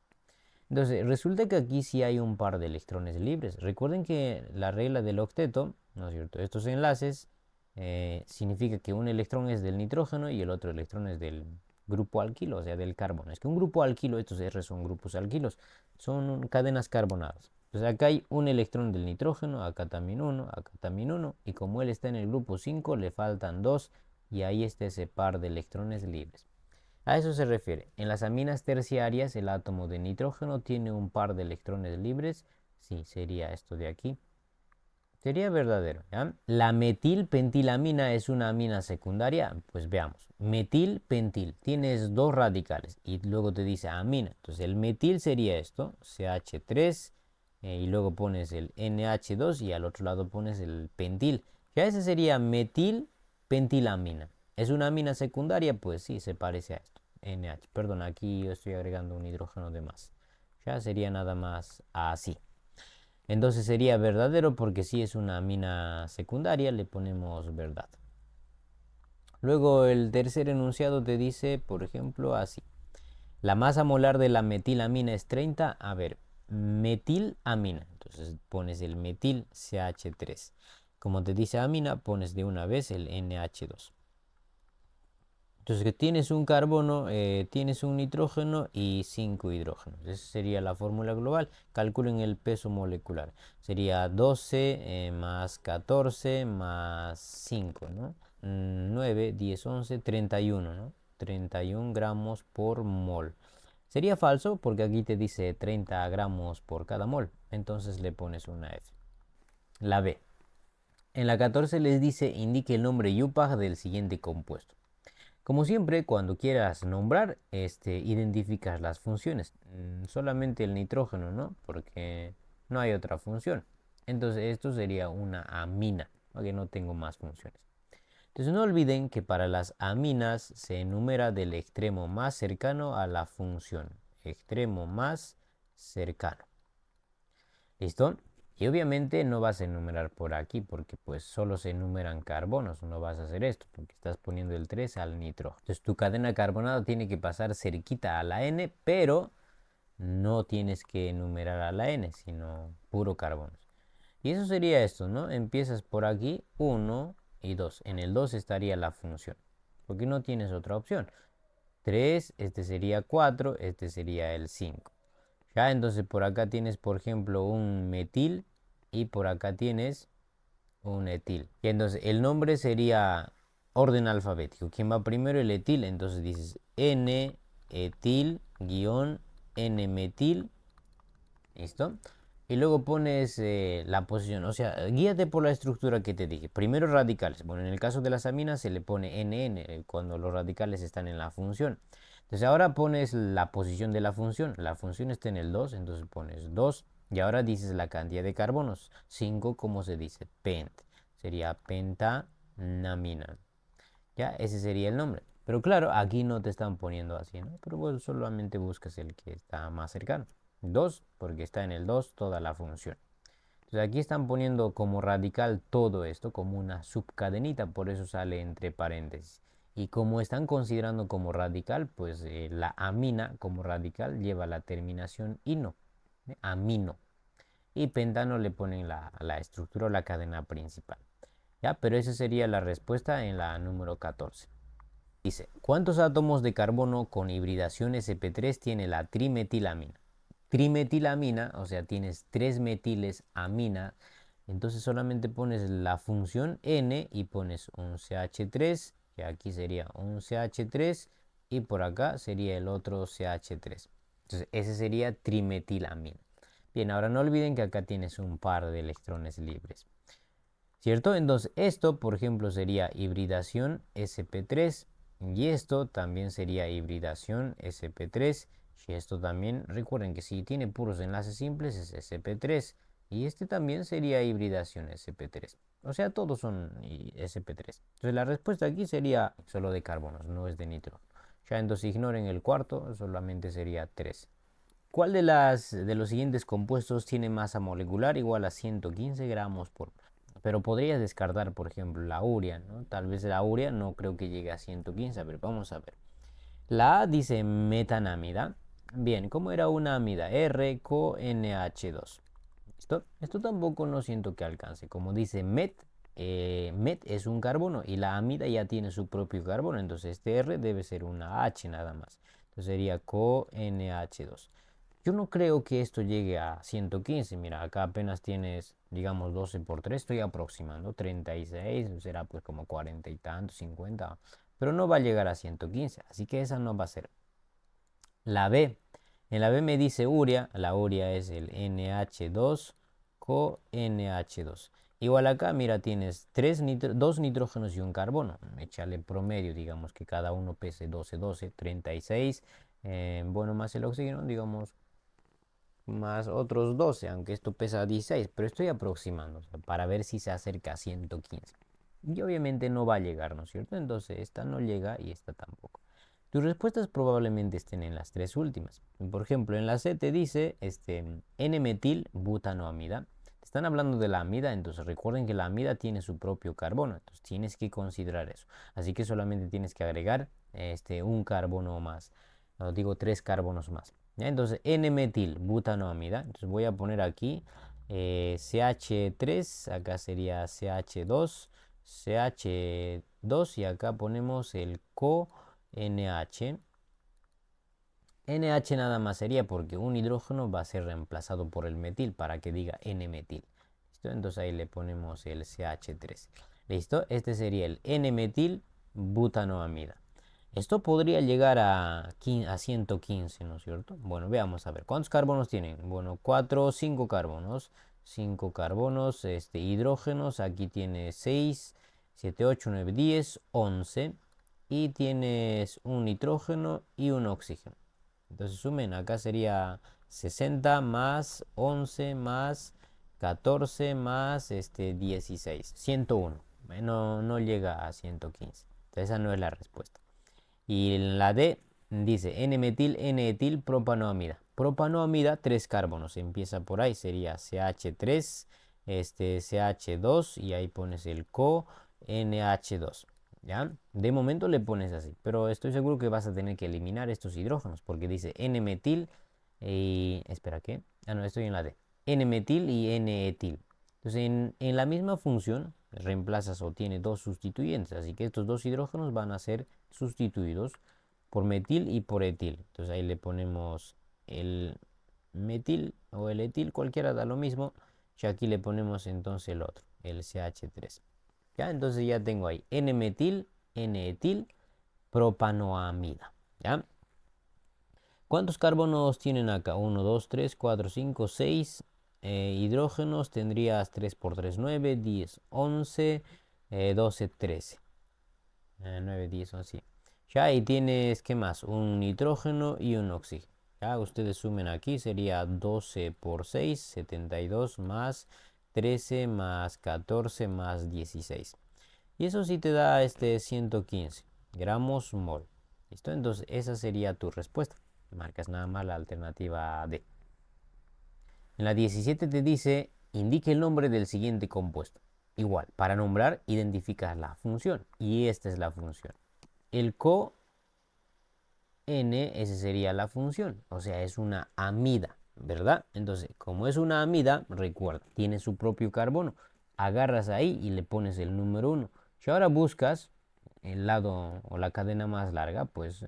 Entonces, resulta que aquí sí hay un par de electrones libres. Recuerden que la regla del octeto, ¿no es cierto? Estos enlaces significa que un electrón es del nitrógeno y el otro electrón es del grupo alquilo, o sea, del carbono. Es que un grupo alquilo, estos R son grupos alquilos, son cadenas carbonadas. Entonces acá hay un electrón del nitrógeno, acá también uno, y como él está en el grupo 5, le faltan 2 y ahí está ese par de electrones libres. A eso se refiere. En las aminas terciarias el átomo de nitrógeno tiene un par de electrones libres. Sí, sería esto de aquí. Sería verdadero, ¿ya? La metilpentilamina es una amina secundaria. Pues veamos. Metilpentil. Tienes dos radicales y luego te dice amina. Entonces el metil sería esto, CH3, y luego pones el NH2 y al otro lado pones el pentil. Ya ese sería metilpentilamina. ¿Es una amina secundaria? Pues sí, se parece a esto. NH. Perdón, aquí yo estoy agregando un hidrógeno de más. Ya sería nada más así. Entonces sería verdadero porque si es una amina secundaria le ponemos verdad. Luego el tercer enunciado te dice, por ejemplo, así. La masa molar de la metilamina es 30. A ver, metilamina. Entonces pones el metil CH3. Como te dice amina, pones de una vez el NH2. Entonces que tienes un carbono, tienes un nitrógeno y 5 hidrógenos. Esa sería la fórmula global. Calculen el peso molecular. Sería 12 más 14 más 5, ¿no? 9, 10, 11, 31, ¿no? 31 gramos por mol. Sería falso porque aquí te dice 30 gramos por cada mol. Entonces le pones una F. La B. En la 14 les dice indique el nombre YUPAC del siguiente compuesto. Como siempre, cuando quieras nombrar, identificas las funciones. Solamente el nitrógeno, ¿no? Porque no hay otra función. Entonces, esto sería una amina, porque no tengo más funciones. Entonces, no olviden que para las aminas se enumera del extremo más cercano a la función. Extremo más cercano. ¿Listo? Y obviamente no vas a enumerar por aquí porque pues solo se enumeran carbonos, no vas a hacer esto porque estás poniendo el 3 al nitrógeno. Entonces tu cadena carbonada tiene que pasar cerquita a la N, pero no tienes que enumerar a la N, sino puro carbonos. Y eso sería esto, ¿no? Empiezas por aquí, 1 y 2. En el 2 estaría la función, porque no tienes otra opción. 3, este sería 4, este sería el 5. Ya, entonces por acá tienes, por ejemplo, un metil y por acá tienes un etil. Y entonces el nombre sería orden alfabético. ¿Quién va primero? El etil. Entonces dices N-etil guión N-metil. ¿Listo? Y luego pones la posición. O sea, guíate por la estructura que te dije. Primero radicales. Bueno, en el caso de las aminas se le pone NN cuando los radicales están en la función. Entonces ahora pones la posición de la función. La función está en el 2, entonces pones 2. Y ahora dices la cantidad de carbonos. 5, como se dice, pent. Sería pentanamina. Ya, ese sería el nombre. Pero claro, aquí no te están poniendo así, ¿no? Pero vos solamente buscas el que está más cercano. 2, porque está en el 2 toda la función. Entonces aquí están poniendo como radical todo esto, como una subcadenita, por eso sale entre paréntesis. Y como están considerando como radical, pues la amina como radical lleva la terminación ino, amino. Y pentano le ponen la estructura o la cadena principal. ¿Ya? Pero esa sería la respuesta en la número 14. Dice, ¿cuántos átomos de carbono con hibridación sp3 tiene la trimetilamina? Trimetilamina, o sea, tienes 3 metiles amina, entonces solamente pones la función n y pones un CH3, que aquí sería un CH3 y por acá sería el otro CH3. Entonces, ese sería trimetilamina. Bien, ahora no olviden que acá tienes un par de electrones libres. ¿Cierto? Entonces esto, por ejemplo, sería hibridación sp3 y esto también sería hibridación sp3 y esto también, recuerden que si tiene puros enlaces simples es sp3 y este también sería hibridación sp3. O sea, todos son sp3. Entonces la respuesta aquí sería solo de carbonos, no es de nitrógeno. Ya entonces ignoren el cuarto, solamente sería 3. ¿Cuál de los siguientes compuestos tiene masa molecular igual a 115 gramos por... Pero podrías descartar, por ejemplo, la urea, ¿no? Tal vez la urea no creo que llegue a 115, pero vamos a ver. La A dice metanamida. Bien, ¿cómo era una amida? RCONH2. ¿Listo? Esto tampoco no siento que alcance. Como dice met es un carbono y la amida ya tiene su propio carbono. Entonces este R debe ser una H nada más. Entonces sería CONH2. Yo no creo que esto llegue a 115. Mira, acá apenas tienes, digamos, 12 por 3. Estoy aproximando. 36, será pues como 40 y tanto, 50. pero no va a llegar a 115, así que esa no va a ser. La B, en la B me dice urea, la urea es el NH2 CoNH2. Igual acá, mira, tienes 2 nitrógenos y un carbono. Échale promedio, digamos que cada uno pese 12, 12, 36. Bueno, más el oxígeno, digamos, más otros 12, aunque esto pesa 16, pero estoy aproximando, o sea, para ver si se acerca a 115. Y obviamente no va a llegar, ¿no es cierto? Entonces esta no llega y esta tampoco. Tus respuestas probablemente estén en las tres últimas. Por ejemplo, en la C te dice N-metil-butanoamida. Están hablando de la amida, entonces recuerden que la amida tiene su propio carbono, entonces tienes que considerar eso. Así que solamente tienes que agregar un carbono más, o digo 3 carbonos más. ¿Ya? Entonces N-metil-butanoamida, entonces voy a poner aquí CH3, acá sería CH2, CH2 y acá ponemos el CoNH. NH nada más sería porque un hidrógeno va a ser reemplazado por el metil para que diga N-metil. ¿Listo? Entonces ahí le ponemos el CH3. ¿Listo? Este sería el N-metil butanoamida. Esto podría llegar a 115, ¿no es cierto? Bueno, veamos a ver. ¿Cuántos carbonos tienen? Bueno, 4, 5 carbonos. 5 carbonos, hidrógenos. Aquí tiene 6, 7, 8, 9, 10, 11. Y tienes un nitrógeno y un oxígeno. Entonces sumen, acá sería 60 más 11 más 14 más 16, 101. No, no llega a 115. Entonces esa no es la respuesta. Y en la D dice N-metil, N-etil, propanoamida. Propanoamida, 3 carbonos. Empieza por ahí, sería CH3, CH2 y ahí pones el CoNH2. ¿Ya? De momento le pones así, pero estoy seguro que vas a tener que eliminar estos hidrógenos porque dice N-metil y... Espera, ¿qué? Ah, no, estoy en la D. N-metil y N-etil. Entonces, en la misma función reemplazas o tiene dos sustituyentes, así que estos dos hidrógenos van a ser sustituidos por metil y por etil. Entonces ahí le ponemos el metil o el etil, cualquiera da lo mismo. Y aquí le ponemos entonces el otro, el CH3. ¿Ya? Entonces ya tengo ahí N-metil, N-etil, propanoamida. ¿Ya? ¿Cuántos carbonos tienen acá? 1, 2, 3, 4, 5, 6 hidrógenos. Tendrías 3 por 3, 9, 10, 11, 12, 13. 9, 10, 11. Ya ahí tienes, ¿qué más? Un nitrógeno y un oxígeno. Ya ustedes sumen aquí, sería 12 por 6, 72 más 13 más 14 más 16. Y eso sí te da 115 gramos mol. ¿Listo? Entonces esa sería tu respuesta. Marcas nada más la alternativa D. En la 17 te dice, indique el nombre del siguiente compuesto. Igual, para nombrar identificas la función. Y esta es la función. El CoN, esa sería la función. O sea, es una amida, ¿verdad? Entonces, como es una amida, recuerda, tiene su propio carbono. Agarras ahí y le pones el número 1. Si ahora buscas el lado o la cadena más larga, pues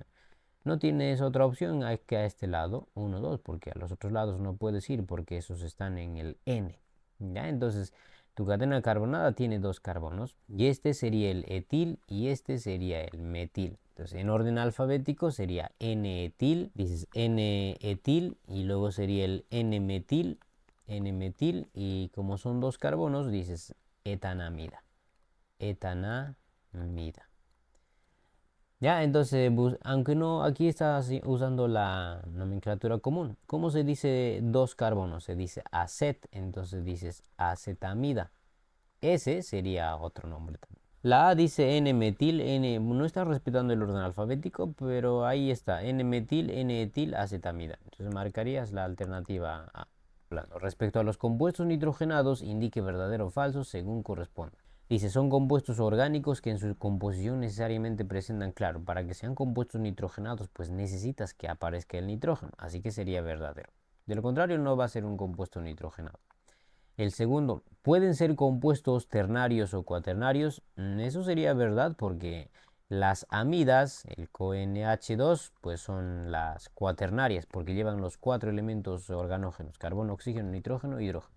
no tienes otra opción que a este lado, 1, 2, porque a los otros lados no puedes ir porque esos están en el N. ¿Ya? Entonces, tu cadena carbonada tiene dos carbonos y este sería el etil y este sería el metil. Entonces, en orden alfabético sería N-etil, dices N-etil y luego sería el N-metil, N-metil y como son dos carbonos dices etanamida, etanamida. Ya, entonces, aunque no, aquí estás usando la nomenclatura común. ¿Cómo se dice dos carbonos? Se dice acet, entonces dices acetamida. Ese sería otro nombre también. La A dice N-metil, no está respetando el orden alfabético, pero ahí está, N-metil, N-etil, acetamida. Entonces marcarías la alternativa A. Respecto a los compuestos nitrogenados, indique verdadero o falso según corresponda. Dice, son compuestos orgánicos que en su composición necesariamente presentan, claro, para que sean compuestos nitrogenados, pues necesitas que aparezca el nitrógeno, así que sería verdadero. De lo contrario, no va a ser un compuesto nitrogenado. El segundo, pueden ser compuestos ternarios o cuaternarios. Eso sería verdad porque las amidas, el CoNH2, pues son las cuaternarias porque llevan los 4 elementos organógenos, carbono, oxígeno, nitrógeno, hidrógeno.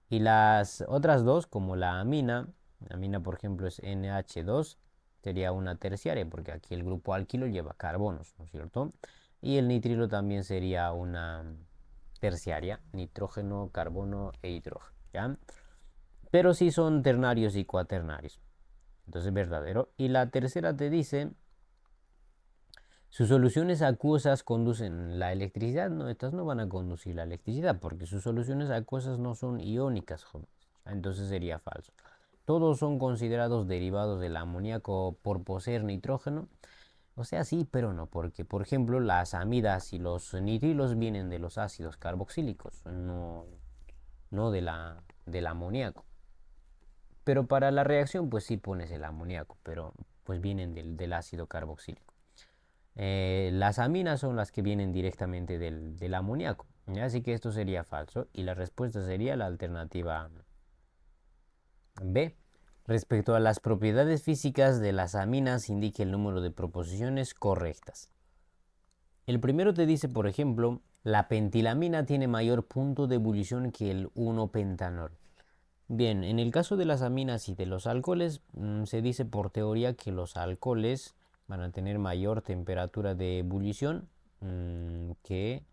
Y las otras dos, como la amina por ejemplo es NH2, sería una terciaria, porque aquí el grupo alquilo lleva carbonos, ¿no es cierto? Y el nitrilo también sería una terciaria, nitrógeno, carbono e hidrógeno, ¿ya? Pero sí son ternarios y cuaternarios. Entonces, verdadero. Y la tercera te dice, sus soluciones acuosas conducen la electricidad. No, estas no van a conducir la electricidad porque sus soluciones acuosas no son iónicas, jóvenes. Entonces sería falso. Todos son considerados derivados del amoníaco por poseer nitrógeno. O sea, sí, pero no, porque por ejemplo las amidas y los nitrilos vienen de los ácidos carboxílicos, no del amoníaco. Pero para la reacción, pues sí pones el amoníaco, pero pues vienen del ácido carboxílico. Las aminas son las que vienen directamente del amoníaco, ¿ya? Así que esto sería falso y la respuesta sería la alternativa B. Respecto a las propiedades físicas de las aminas, indique el número de proposiciones correctas. El primero te dice, por ejemplo, la pentilamina tiene mayor punto de ebullición que el 1-pentanol. Bien, en el caso de las aminas y de los alcoholes, se dice por teoría que los alcoholes van a tener mayor temperatura de ebullición que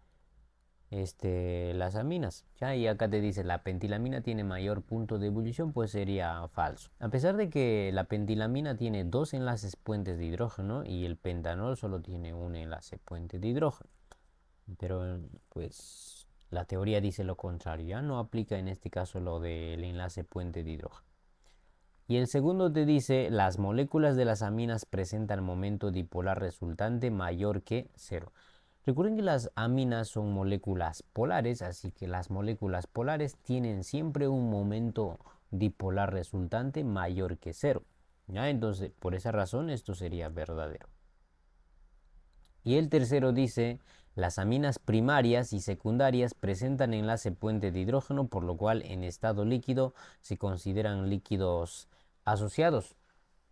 las aminas. ¿Ya? Y acá te dice la pentilamina tiene mayor punto de ebullición, pues sería falso. A pesar de que la pentilamina tiene dos enlaces puentes de hidrógeno y el pentanol solo tiene un enlace puente de hidrógeno. Pero pues la teoría dice lo contrario, ya no aplica en este caso lo del enlace puente de hidrógeno. Y el segundo te dice, las moléculas de las aminas presentan momento dipolar resultante mayor que cero. Recuerden que las aminas son moléculas polares, así que las moléculas polares tienen siempre un momento dipolar resultante mayor que cero. ¿Ya? Entonces, por esa razón, esto sería verdadero. Y el tercero dice, las aminas primarias y secundarias presentan enlace puente de hidrógeno, por lo cual en estado líquido se consideran líquidos asociados.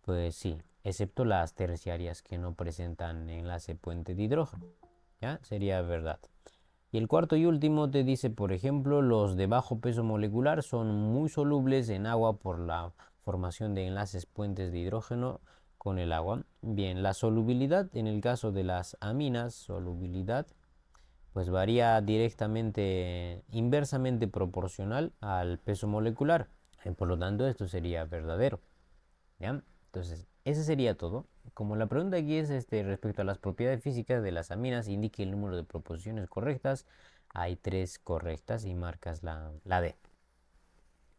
Pues sí, excepto las terciarias que no presentan enlace puente de hidrógeno. ¿Ya? Sería verdad. Y el cuarto y último te dice, por ejemplo, los de bajo peso molecular son muy solubles en agua por la formación de enlaces puentes de hidrógeno con el agua. Bien, la solubilidad en el caso de las aminas, solubilidad, pues varía directamente, inversamente proporcional al peso molecular. Por lo tanto, esto sería verdadero. ¿Ya? Entonces, ese sería todo. Como la pregunta aquí es respecto a las propiedades físicas de las aminas, indique el número de proposiciones correctas. Hay 3 correctas y marcas la D.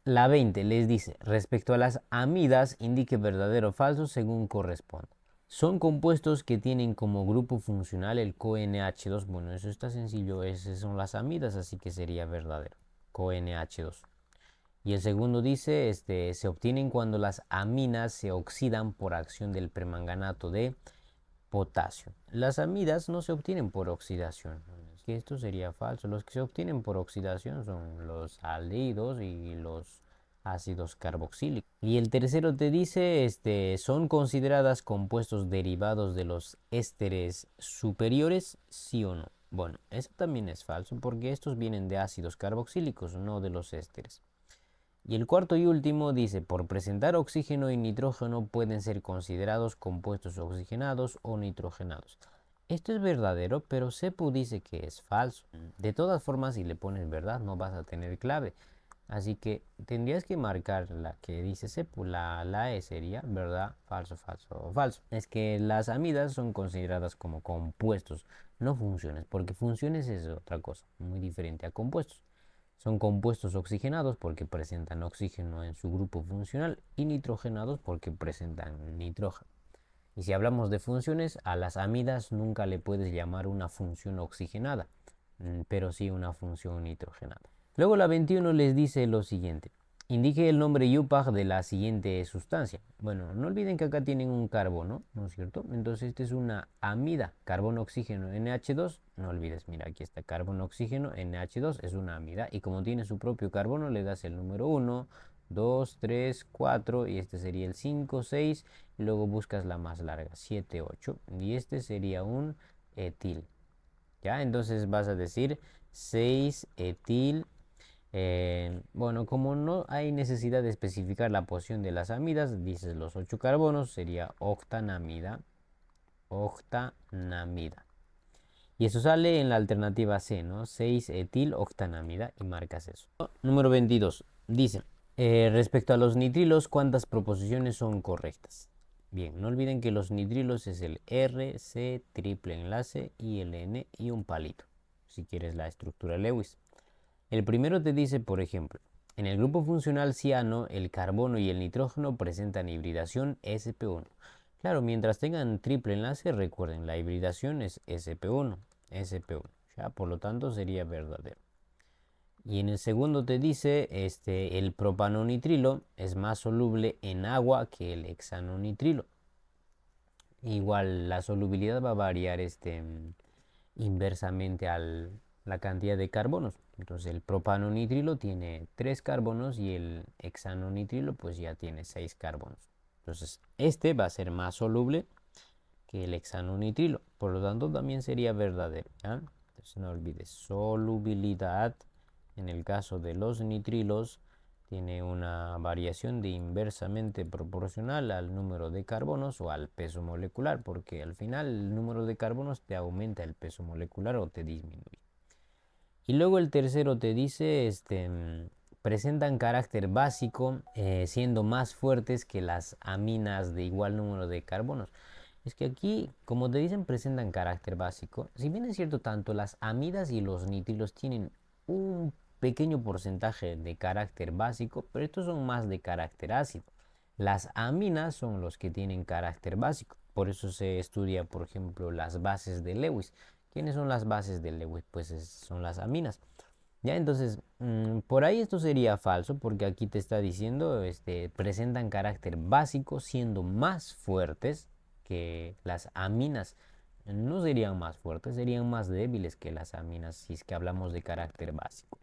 La 20 les dice, respecto a las amidas, indique verdadero o falso según corresponda. Son compuestos que tienen como grupo funcional el CoNH2. Bueno, eso está sencillo, esas son las amidas, así que sería verdadero. CoNH2. Y el segundo dice, se obtienen cuando las aminas se oxidan por acción del permanganato de potasio. Las amidas no se obtienen por oxidación. Que esto sería falso. Los que se obtienen por oxidación son los aldehídos y los ácidos carboxílicos. Y el tercero te dice, son consideradas compuestos derivados de los ésteres superiores, sí o no. Bueno, eso también es falso porque estos vienen de ácidos carboxílicos, no de los ésteres. Y el cuarto y último dice, por presentar oxígeno y nitrógeno pueden ser considerados compuestos oxigenados o nitrogenados. Esto es verdadero, pero Sepu dice que es falso. De todas formas, si le pones verdad, no vas a tener clave. Así que tendrías que marcar la que dice Sepu. La E sería verdad, falso, falso, falso. Es que las amidas son consideradas como compuestos, no funciones, porque funciones es otra cosa, muy diferente a compuestos. Son compuestos oxigenados porque presentan oxígeno en su grupo funcional y nitrogenados porque presentan nitrógeno. Y si hablamos de funciones, a las amidas nunca le puedes llamar una función oxigenada, pero sí una función nitrogenada. Luego la 21 les dice lo siguiente. Indique el nombre IUPAC de la siguiente sustancia. Bueno, no olviden que acá tienen un carbono, ¿no es cierto? Entonces esta es una amida, carbono, oxígeno, NH2. No olvides, mira, aquí está carbono, oxígeno, NH2 es una amida. Y como tiene su propio carbono, le das el número 1, 2, 3, 4 y este sería el 5, 6. Y luego buscas la más larga, 7, 8. Y este sería un etil. ¿Ya? Entonces vas a decir 6 etil Bueno, como no hay necesidad de especificar la posición de las amidas, dices los 8 carbonos, sería octanamida, octanamida. Y eso sale en la alternativa C, ¿no? 6-etil-octanamida y marcas eso. Número 22. Dice, respecto a los nitrilos, ¿cuántas proposiciones son correctas? Bien, no olviden que los nitrilos es el R, C, triple enlace y el N y un palito, si quieres la estructura Lewis. El primero te dice, por ejemplo, en el grupo funcional ciano, el carbono y el nitrógeno presentan hibridación sp1. Claro, mientras tengan triple enlace, recuerden, la hibridación es sp1, sp1. ¿Ya? Por lo tanto, sería verdadero. Y en el segundo te dice, el propanonitrilo es más soluble en agua que el hexanonitrilo. Igual la solubilidad va a variar inversamente a la cantidad de carbonos. Entonces el propanonitrilo tiene 3 carbonos y el hexanonitrilo pues ya tiene 6 carbonos. Entonces este va a ser más soluble que el hexanonitrilo. Por lo tanto también sería verdadero. ¿Ya? Entonces no olvides solubilidad. En el caso de los nitrilos tiene una variación de inversamente proporcional al número de carbonos o al peso molecular, porque al final el número de carbonos te aumenta el peso molecular o te disminuye. Y luego el tercero te dice, presentan carácter básico, siendo más fuertes que las aminas de igual número de carbonos. Es que aquí, como te dicen, presentan carácter básico. Si bien es cierto, tanto las amidas y los nitrilos tienen un pequeño porcentaje de carácter básico, pero estos son más de carácter ácido. Las aminas son los que tienen carácter básico. Por eso se estudia, por ejemplo, las bases de Lewis. ¿Quiénes son las bases de Lewis? Pues son las aminas. Ya, entonces, por ahí esto sería falso, porque aquí te está diciendo, presentan carácter básico siendo más fuertes que las aminas. No serían más fuertes, serían más débiles que las aminas si es que hablamos de carácter básico.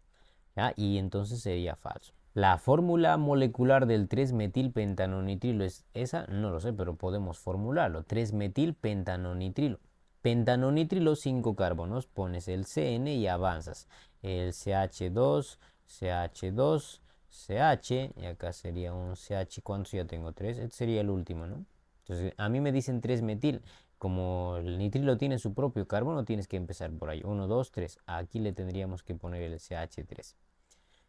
¿Ya? Y entonces sería falso. La fórmula molecular del 3-metilpentanonitrilo es esa, no lo sé, pero podemos formularlo. 3-metilpentanonitrilo. Pentanonitrilo, 5 carbonos, pones el CN y avanzas. El CH2, CH2, CH, y acá sería un CH, ¿cuántos ya tengo? 3, este sería el último, ¿no? Entonces, a mí me dicen 3-metil. Como el nitrilo tiene su propio carbono, tienes que empezar por ahí. 1, 2, 3. Aquí le tendríamos que poner el CH3.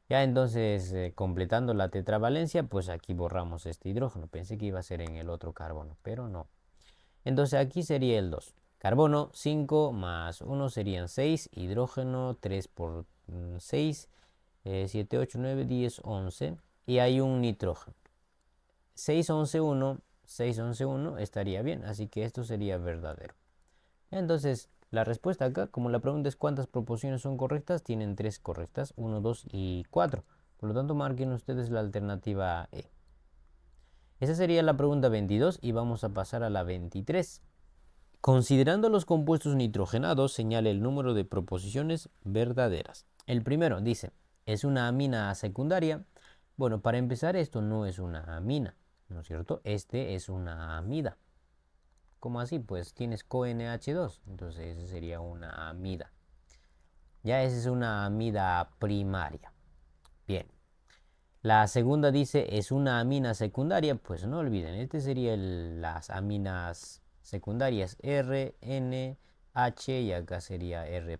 Ya entonces, completando la tetravalencia, pues aquí borramos este hidrógeno. Pensé que iba a ser en el otro carbono, pero no. Entonces aquí sería el 2. Carbono 5 más 1 serían 6. Hidrógeno 3 por 6. 7, 8, 9, 10, 11. Y hay un nitrógeno. 6, 11, 1. 6, 11, 1 estaría bien. Así que esto sería verdadero. Entonces, la respuesta acá, como la pregunta es cuántas proporciones son correctas, tienen 3 correctas, 1, 2 y 4. Por lo tanto, marquen ustedes la alternativa E. Esa sería la pregunta 22 y vamos a pasar a la 23. Considerando los compuestos nitrogenados, señale el número de proposiciones verdaderas. El primero dice, ¿es una amina secundaria? Bueno, para empezar, esto no es una amina, ¿no es cierto? Este es una amida. ¿Cómo así? Pues tienes CoNH2, entonces esa sería una amida. Ya esa es una amida primaria. Bien. La segunda dice, ¿es una amina secundaria? Pues no olviden, este sería las aminas secundarias R, N, H y acá sería R',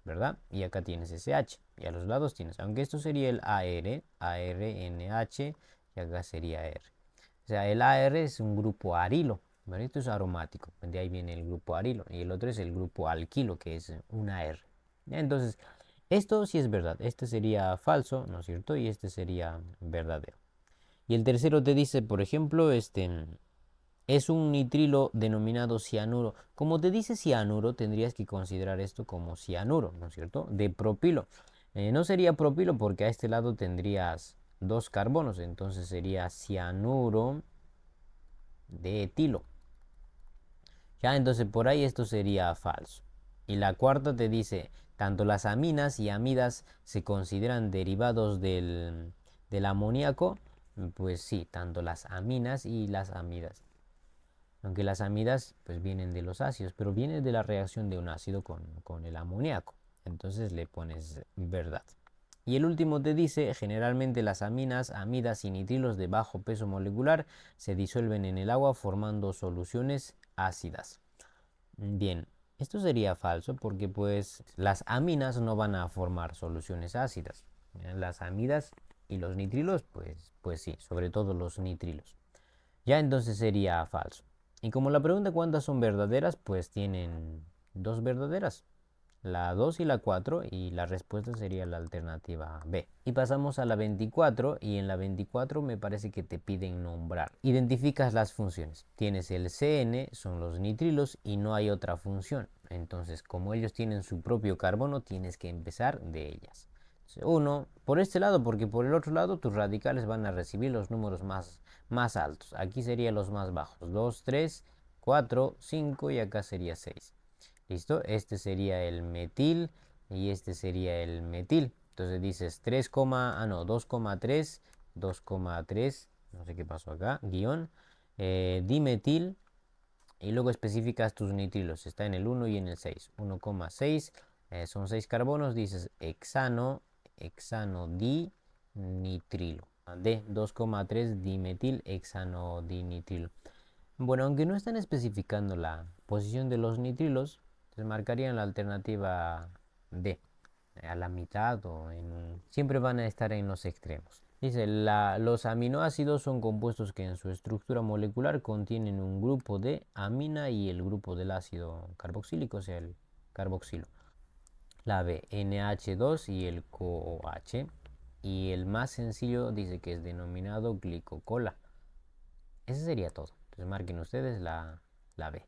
¿verdad? Y acá tienes SH y a los lados tienes, aunque esto sería el AR, ARNH y acá sería R. O sea, el AR es un grupo arilo, ¿vale? Esto es aromático, de ahí viene el grupo arilo y el otro es el grupo alquilo, que es una R. Entonces, esto sí es verdad, este sería falso, ¿no es cierto? Y este sería verdadero. Y el tercero te dice, por ejemplo, es un nitrilo denominado cianuro. Como te dice cianuro, tendrías que considerar esto como cianuro, ¿no es cierto? De propilo. No sería propilo porque a este lado tendrías 2 carbonos, entonces sería cianuro de etilo. Ya, entonces por ahí esto sería falso. Y la cuarta te dice, tanto las aminas y amidas se consideran derivados del amoníaco. Pues sí, tanto las aminas y las amidas. Aunque las amidas pues vienen de los ácidos, pero vienen de la reacción de un ácido con el amoníaco. Entonces le pones verdad. Y el último te dice, generalmente las aminas, amidas y nitrilos de bajo peso molecular se disuelven en el agua formando soluciones ácidas. Bien, esto sería falso porque pues las aminas no van a formar soluciones ácidas. Las amidas y los nitrilos, pues sí, sobre todo los nitrilos. Ya entonces sería falso. Y como la pregunta cuántas son verdaderas, pues tienen dos verdaderas, la 2 y la 4, y la respuesta sería la alternativa B. Y pasamos a la 24, y en la 24 me parece que te piden nombrar. Identificas las funciones. Tienes el CN, son los nitrilos, y no hay otra función. Entonces, como ellos tienen su propio carbono, tienes que empezar de ellas. Uno, por este lado, porque por el otro lado tus radicales van a recibir los números más altos. Aquí serían los más bajos. 2, 3, 4, 5 y acá sería 6. ¿Listo? Este sería el metil y este sería el metil. Entonces dices 3, no, 2,3, 2,3, no sé qué pasó acá, guión, dimetil y luego especificas tus nitrilos. Está en el 1 y en el 6. 1,6 son 6 carbonos, dices hexanodinitrilo. D, 2,3 dimetil hexanodinitrilo. Bueno, aunque no están especificando la posición de los nitrilos, entonces marcarían la alternativa D, a la mitad o siempre van a estar en los extremos. Dice, los aminoácidos son compuestos que en su estructura molecular contienen un grupo de amina y el grupo del ácido carboxílico, o sea, el carboxilo. La B, NH2 y el COOH. Y el más sencillo dice que es denominado glicocola. Ese sería todo. Entonces marquen ustedes la B.